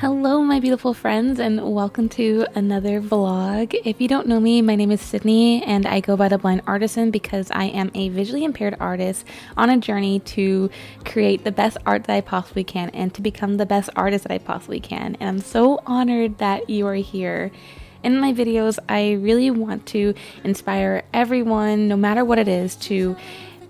Hello my beautiful friends, and welcome to another vlog. If you don't know me, my name is Sydney and I go by the Blind Artisan because I am a visually impaired artist on a journey to create the best art that I possibly can and to become the best artist that I possibly can. And I'm so honored that you are here. In my videos, I really want to inspire everyone, no matter what it is, to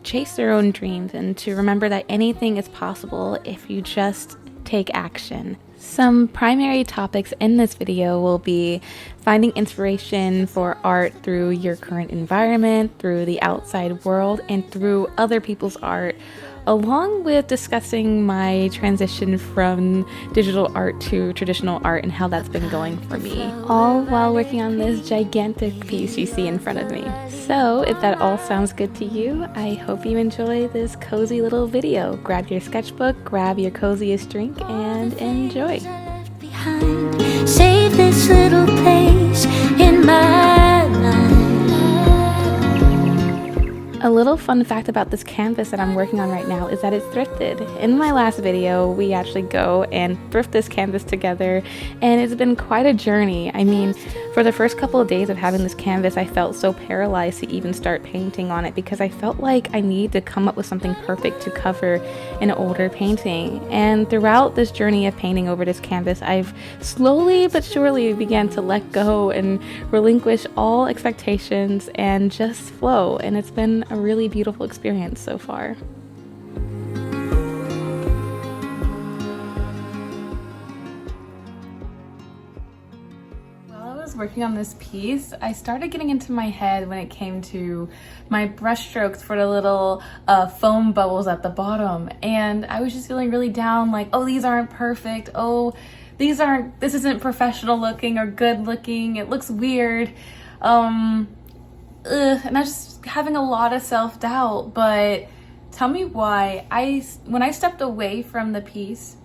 chase their own dreams and to remember that anything is possible if you just take action. Some primary topics in this video will be finding inspiration for art through your current environment, through the outside world, and through other people's art, along with discussing my transition from digital art to traditional art and how that's been going for me, all while working on this gigantic piece you see in front of me. So if that all sounds good to you, I hope you enjoy this cozy little video. Grab your sketchbook, grab your coziest drink, and enjoy. Save this little place in my mind. A little fun fact about this canvas that I'm working on right now is that it's thrifted. In my last video, we actually go and thrift this canvas together, and it's been quite a journey. I mean, for the first couple of days of having this canvas, I felt so paralyzed to even start painting on it because I felt like I needed to come up with something perfect to cover an older painting. And throughout this journey of painting over this canvas, I've slowly but surely began to let go and relinquish all expectations and just flow, and it's been a really beautiful experience so far. While I was working on this piece, I started getting into my head when it came to my brush strokes for the little foam bubbles at the bottom, and I was just feeling really down, like, oh, these aren't perfect, oh, this isn't professional looking or good looking, it looks weird, and I was just having a lot of self-doubt. But tell me why. When I stepped away from the piece,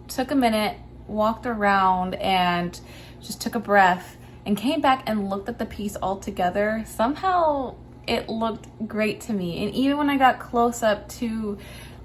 took a minute, walked around and just took a breath and came back and looked at the piece all together, somehow it looked great to me. And even when I got close up to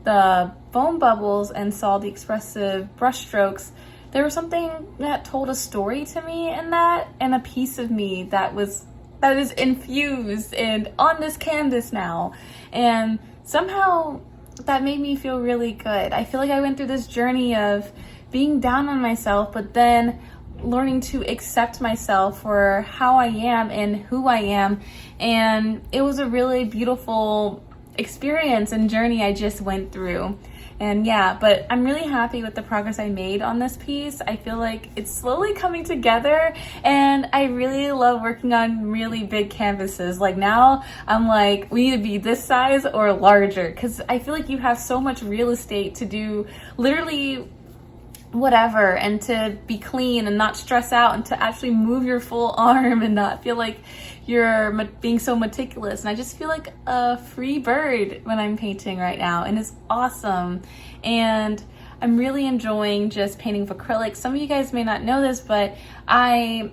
the foam bubbles and saw the expressive brush strokes, there was something that told a story to me in that, and a piece of me that is infused and on this canvas now, and somehow that made me feel really good. I feel like I went through this journey of being down on myself, but then learning to accept myself for how I am and who I am, and it was a really beautiful experience and journey I just went through. And yeah, but I'm really happy with the progress I made on this piece. I feel like it's slowly coming together, and I really love working on really big canvases. Like now I'm like, we need to be this size or larger, because I feel like you have so much real estate to do literally whatever, and to be clean and not stress out, and to actually move your full arm and not feel like you're being so meticulous. And I just feel like a free bird when I'm painting right now, and it's awesome. And I'm really enjoying just painting with acrylics. Some of you guys may not know this, but I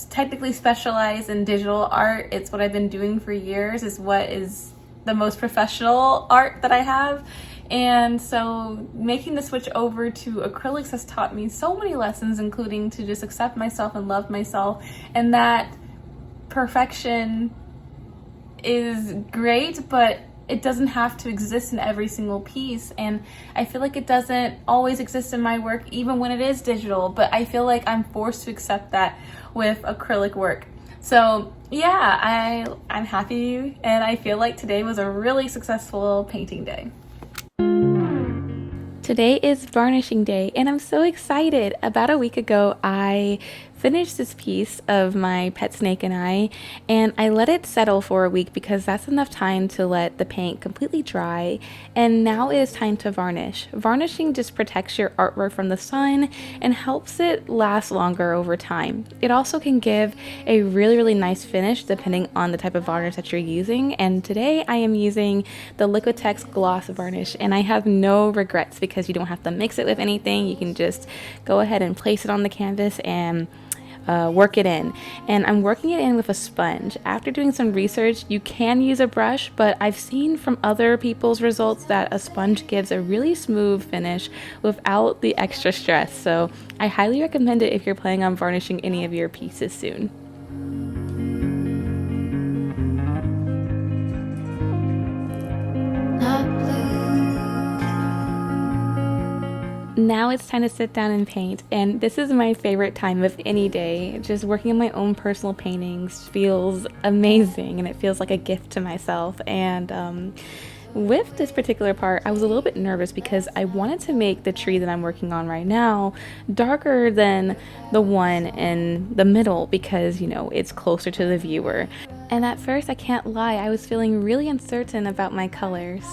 technically specialize in digital art. It's what I've been doing for years. It's what is the most professional art that I have. And so making the switch over to acrylics has taught me so many lessons, including to just accept myself and love myself, and that perfection is great, but it doesn't have to exist in every single piece. And I feel like it doesn't always exist in my work, even when it is digital, but I feel like I'm forced to accept that with acrylic work. So yeah, I'm happy, and I feel like today was a really successful painting day. Today is Varnishing Day, and I'm so excited. About a week ago, I finished this piece of my pet snake and I let it settle for a week because that's enough time to let the paint completely dry, and now it is time to varnish. Varnishing just protects your artwork from the sun and helps it last longer over time. It also can give a really nice finish depending on the type of varnish that you're using, and today I am using the Liquitex Gloss Varnish, and I have no regrets because you don't have to mix it with anything. You can just go ahead and place it on the canvas and work it in. And I'm working it in with a sponge. After doing some research, you can use a brush, but I've seen from other people's results that a sponge gives a really smooth finish without the extra stress. So I highly recommend it if you're planning on varnishing any of your pieces soon. Now it's time to sit down and paint, and this is my favorite time of any day. Just working on my own personal paintings feels amazing, and it feels like a gift to myself. And with this particular part, I was a little bit nervous because I wanted to make the tree that I'm working on right now darker than the one in the middle because, you know, it's closer to the viewer. And at first, I can't lie, I was feeling really uncertain about my colors.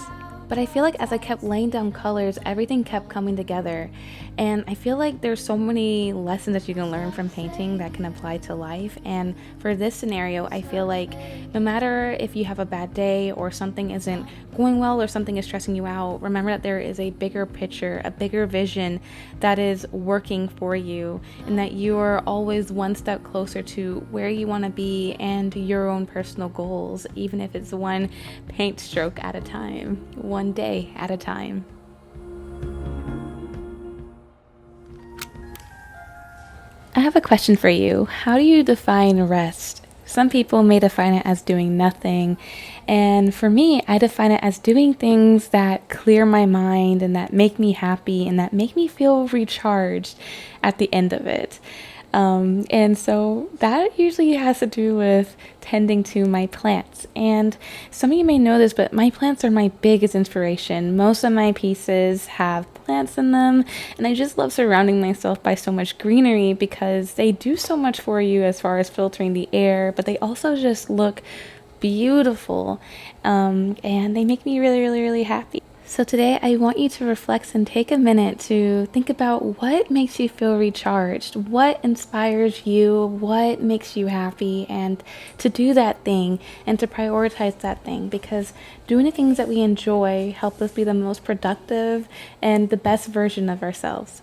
But I feel like as I kept laying down colors, everything kept coming together. And I feel like there's so many lessons that you can learn from painting that can apply to life. And for this scenario, I feel like no matter if you have a bad day or something isn't going well or something is stressing you out, remember that there is a bigger picture, a bigger vision that is working for you, and that you are always one step closer to where you want to be and your own personal goals, even if it's one paint stroke at a time, one day at a time. I have a question for you. How do you define rest? Some people may define it as doing nothing, and for me, I define it as doing things that clear my mind and that make me happy and that make me feel recharged at the end of it. And so that usually has to do with tending to my plants. And some of you may know this, but my plants are my biggest inspiration. Most of my pieces have plants in them, and I just love surrounding myself by so much greenery because they do so much for you as far as filtering the air, but they also just look beautiful, and they make me really, really, really happy. So today I want you to reflect and take a minute to think about what makes you feel recharged, what inspires you, what makes you happy, and to do that thing and to prioritize that thing, because doing the things that we enjoy help us be the most productive and the best version of ourselves.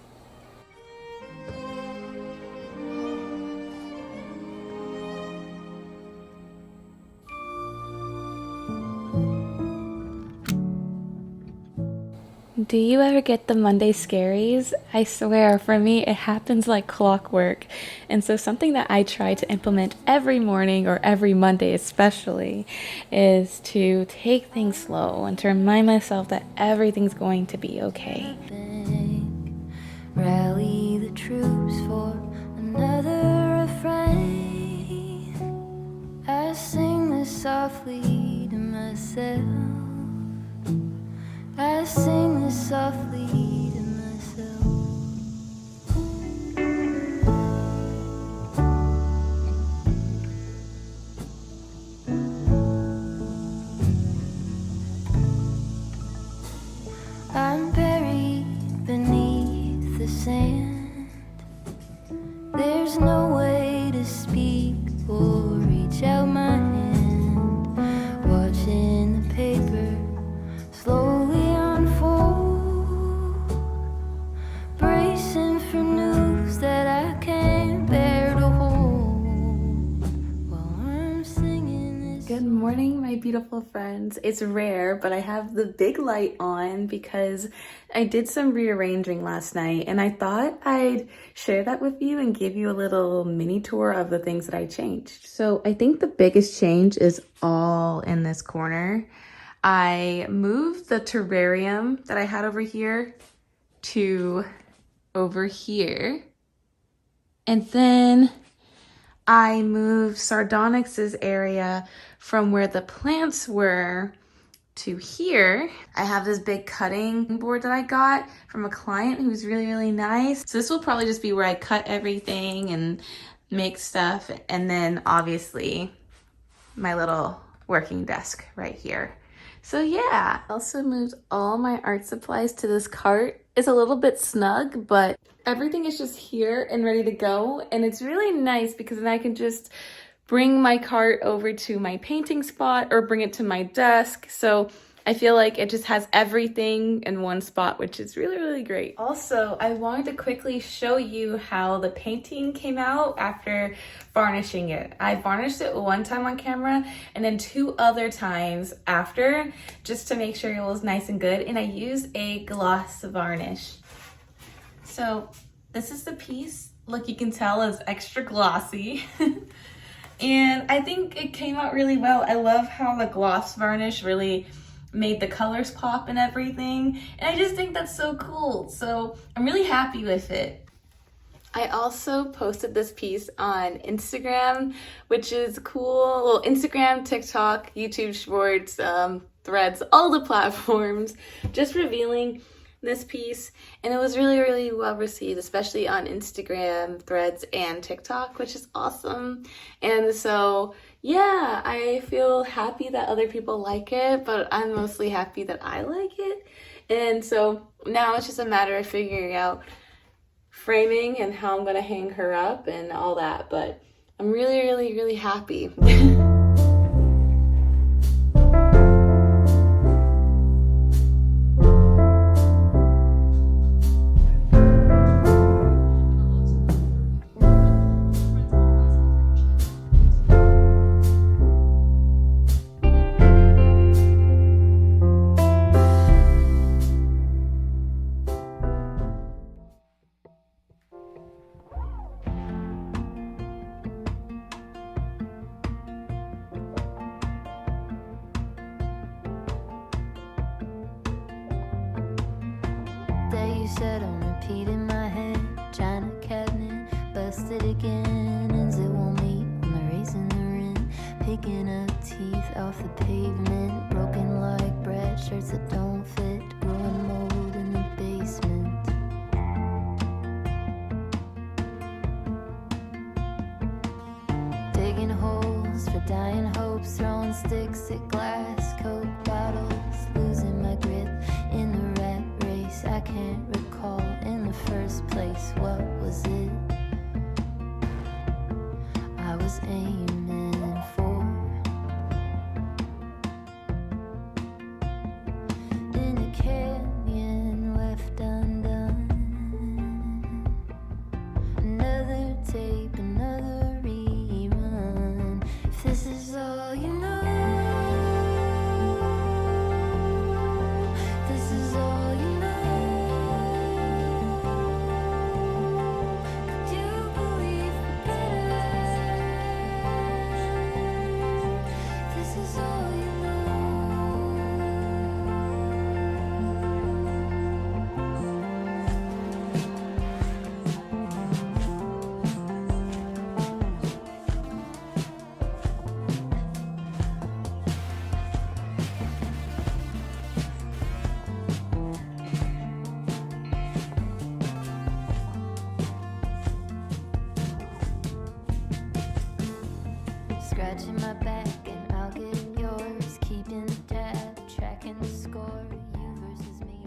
Do you ever get the Monday scaries? I swear, for me, it happens like clockwork. And so something that I try to implement every morning or every Monday especially is to take things slow and to remind myself that everything's going to be okay. Rally the troops for another refrain. I sing this softly to myself. I sing this softly to myself. I'm buried beneath the sand. There's no way to speak or reach out my hand. Watching the paper slowly unfold, bracing for news that I can't bear to hold while I'm singing this. Good morning, my beautiful friends. It's rare, but I have the big light on because I did some rearranging last night, and I thought I'd share that with you and give you a little mini tour of the things that I changed. So I think the biggest change is all in this corner. I moved the terrarium that I had over here to over here. And then I moved Sardonyx's area from where the plants were to here. I have this big cutting board that I got from a client who's really, really nice. So this will probably just be where I cut everything and make stuff. And then obviously my little working desk right here. So yeah, I also moved all my art supplies to this cart. It's a little bit snug, but everything is just here and ready to go. And it's really nice because then I can just bring my cart over to my painting spot or bring it to my desk. So I feel like it just has everything in one spot, which is really, really great. Also, I wanted to quickly show you how the painting came out after varnishing it. I varnished it one time on camera and then 2 other times after, just to make sure it was nice and good. And I used a gloss varnish. So this is the piece. Look, you can tell it's extra glossy. And I think it came out really well. I love how the gloss varnish really made the colors pop and everything. And I just think that's so cool. So I'm really happy with it. I also posted this piece on Instagram, which is cool. Well, Instagram, TikTok, YouTube Shorts, Threads, all the platforms, just revealing this piece. And it was really, really well received, especially on Instagram, Threads, and TikTok, which is awesome. And so, yeah, I feel happy that other people like it, but I'm mostly happy that I like it. And so now it's just a matter of figuring out framing and how I'm gonna hang her up and all that, but I'm really, really, really happy. You said I'm repeating my head, China cabinet, busted again. Ends it won't meet, I'm erasing the rim, picking up teeth off the pavement, broken like bread, shirts that don't fit, growing mold in the basement. Digging holes for dying hopes, throwing sticks at glass, Coke bottles, losing my grip in the rat race. I can't recall in the first place, what was it I was aiming for? In a canyon left undone, another tape, another rerun. If this is all you know, this is all you know. Could you believe better? This is all you scratching my back and I'll get yours, keeping the tab, tracking the score, you versus me,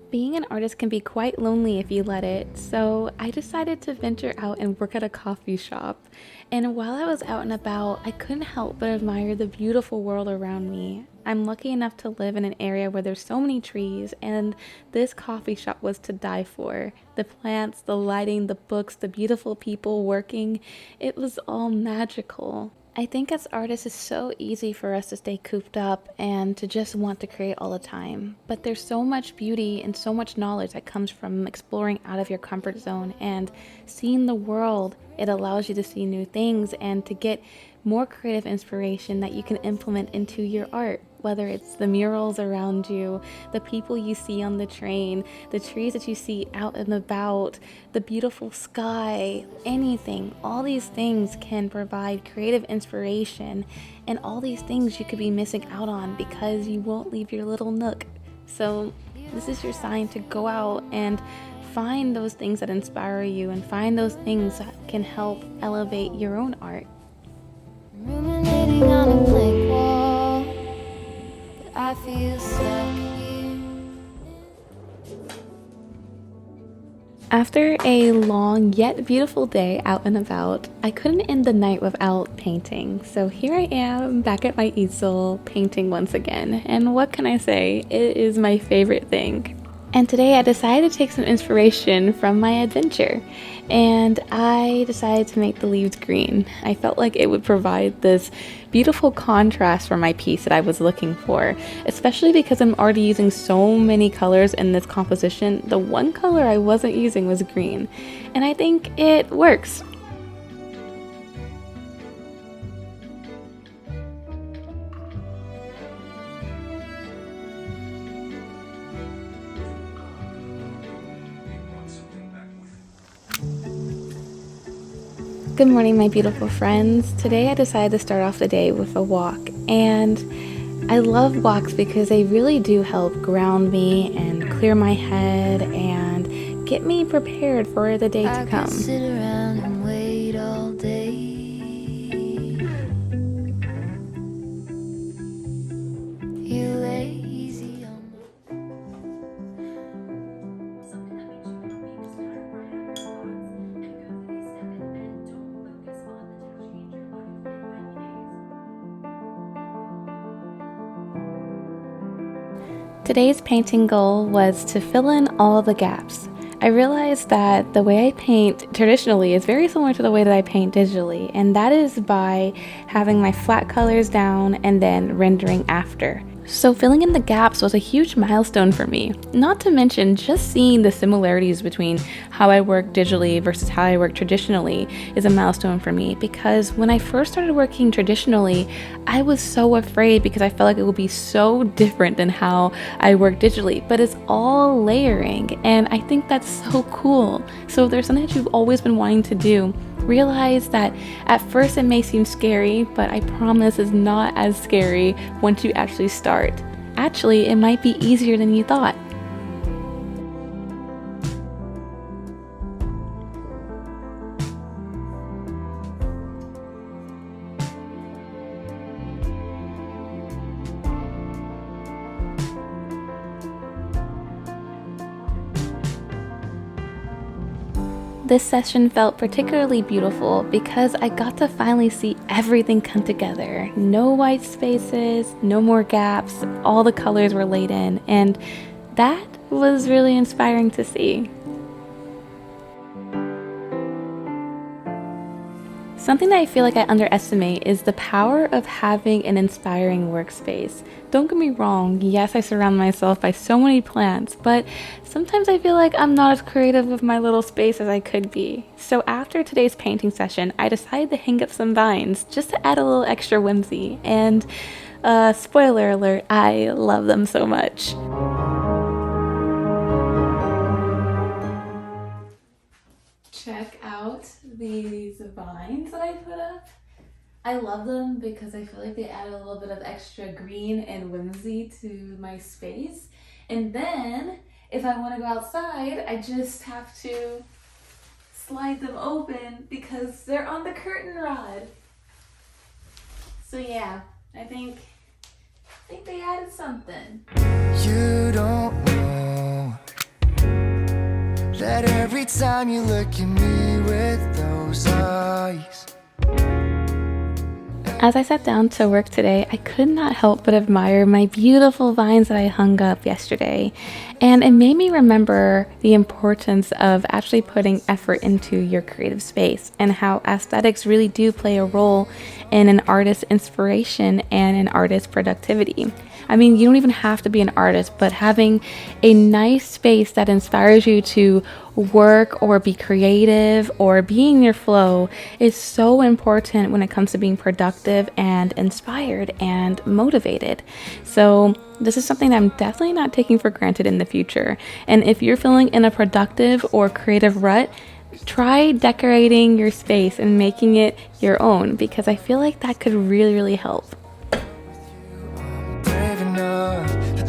Being an artist can be quite lonely if you let it, so I decided to venture out and work at a coffee shop. And while I was out and about, I couldn't help but admire the beautiful world around me. I'm lucky enough to live in an area where there's so many trees, and this coffee shop was to die for. The plants, the lighting, the books, the beautiful people working, it was all magical. I think as artists it's so easy for us to stay cooped up and to just want to create all the time. But there's so much beauty and so much knowledge that comes from exploring out of your comfort zone and seeing the world. It allows you to see new things and to get more creative inspiration that you can implement into your art. Whether it's the murals around you, the people you see on the train, the trees that you see out and about, the beautiful sky, anything. All these things can provide creative inspiration, and all these things you could be missing out on because you won't leave your little nook. So this is your sign to go out and find those things that inspire you and find those things that can help elevate your own art. ruminating on a blank wall, but I feel stuck here. After a long yet beautiful day out and about, I couldn't end the night without painting. So here I am back at my easel painting once again. And what can I say? It is my favorite thing. And today I decided to take some inspiration from my adventure. And I decided to make the leaves green. I felt like it would provide this beautiful contrast for my piece that I was looking for, especially because I'm already using so many colors in this composition. The one color I wasn't using was green, and I think it works. Good morning, my beautiful friends. Today I decided to start off the day with a walk, and I love walks because they really do help ground me and clear my head and get me prepared for the day to come. I could sit around and wait all day. You lazy on Today's painting goal was to fill in all the gaps. I realized that the way I paint traditionally is very similar to the way that I paint digitally, and that is by having my flat colors down and then rendering after. So filling in the gaps was a huge milestone for me, not to mention just seeing the similarities between how I work digitally versus how I work traditionally is a milestone for me, because when I first started working traditionally, I was so afraid because I felt like it would be so different than how I work digitally, but it's all layering, and I think that's so cool. So if there's something that you've always been wanting to do, realize that at first it may seem scary, but I promise it's not as scary once you actually start. Actually, it might be easier than you thought. This session felt particularly beautiful because I got to finally see everything come together. No white spaces, no more gaps, all the colors were laid in, and that was really inspiring to see. Something that I feel like I underestimate is the power of having an inspiring workspace. Don't get me wrong, yes, I surround myself by so many plants, but sometimes I feel like I'm not as creative with my little space as I could be. So after today's painting session, I decided to hang up some vines just to add a little extra whimsy. And spoiler alert, I love them so much. Check out these vines that I put up. I love them because I feel like they add a little bit of extra green and whimsy to my space. And then if I want to go outside, I just have to slide them open because they're on the curtain rod. So yeah, I think they added something. You don't know that every time you look at me with those eyes. As I sat down to work today, I could not help but admire my beautiful vines that I hung up yesterday. And it made me remember the importance of actually putting effort into your creative space and how aesthetics really do play a role in an artist's inspiration and an artist's productivity. I mean, you don't even have to be an artist, but having a nice space that inspires you to work or be creative or be in your flow is so important when it comes to being productive and inspired and motivated. So this is something that I'm definitely not taking for granted in the future. And if you're feeling in a productive or creative rut, try decorating your space and making it your own, because I feel like that could really, really help.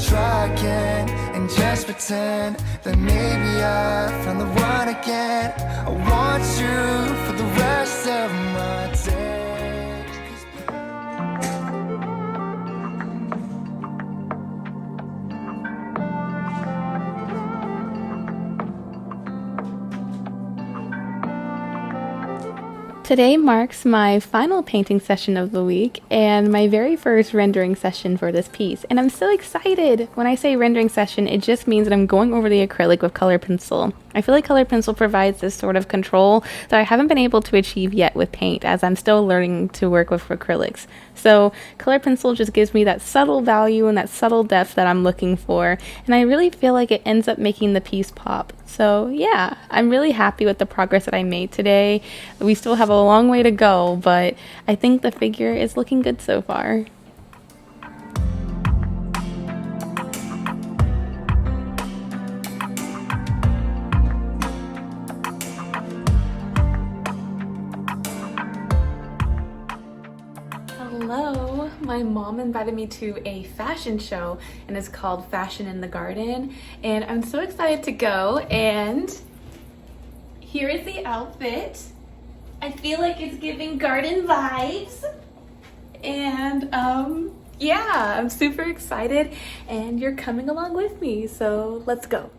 Try again and just pretend that maybe I found the one again. I want you for the rest of my days. Today marks my final painting session of the week and my very first rendering session for this piece, and I'm so excited. When I say rendering session, it just means that I'm going over the acrylic with color pencil. I feel like color pencil provides this sort of control that I haven't been able to achieve yet with paint, as I'm still learning to work with acrylics. So color pencil just gives me that subtle value and that subtle depth that I'm looking for, and I really feel like it ends up making the piece pop. So yeah, I'm really happy with the progress that I made today. We still have a long way to go, but I think the figure is looking good so far. Hello, my mom invited me to a fashion show and it's called Fashion in the Garden, and I'm so excited to go. And here is the outfit. I feel like it's giving garden vibes, and yeah, I'm super excited and you're coming along with me, so let's go.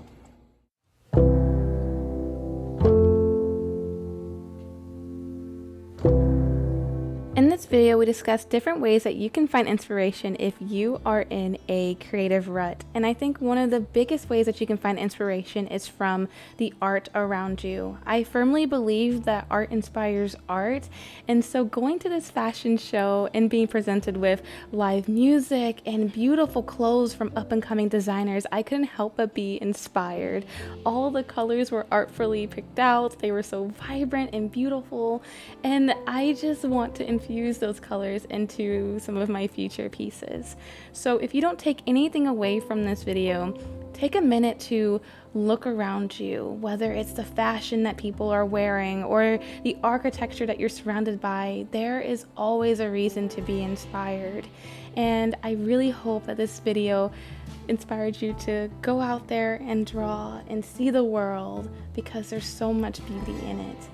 In this video, we discuss different ways that you can find inspiration if you are in a creative rut. And I think one of the biggest ways that you can find inspiration is from the art around you. I firmly believe that art inspires art. And so going to this fashion show and being presented with live music and beautiful clothes from up-and-coming designers, I couldn't help but be inspired. All the colors were artfully picked out. They were so vibrant and beautiful. And I just want to infuse those colors into some of my future pieces. So if you don't take anything away from this video, take a minute to look around you, whether it's the fashion that people are wearing or the architecture that you're surrounded by. There is always a reason to be inspired. And I really hope that this video inspired you to go out there and draw and see the world, because there's so much beauty in it.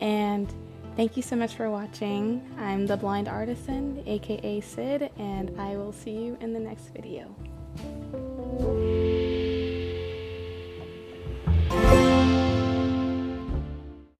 And thank you so much for watching. I'm the Blind Artisan, aka Sid, and I will see you in the next video.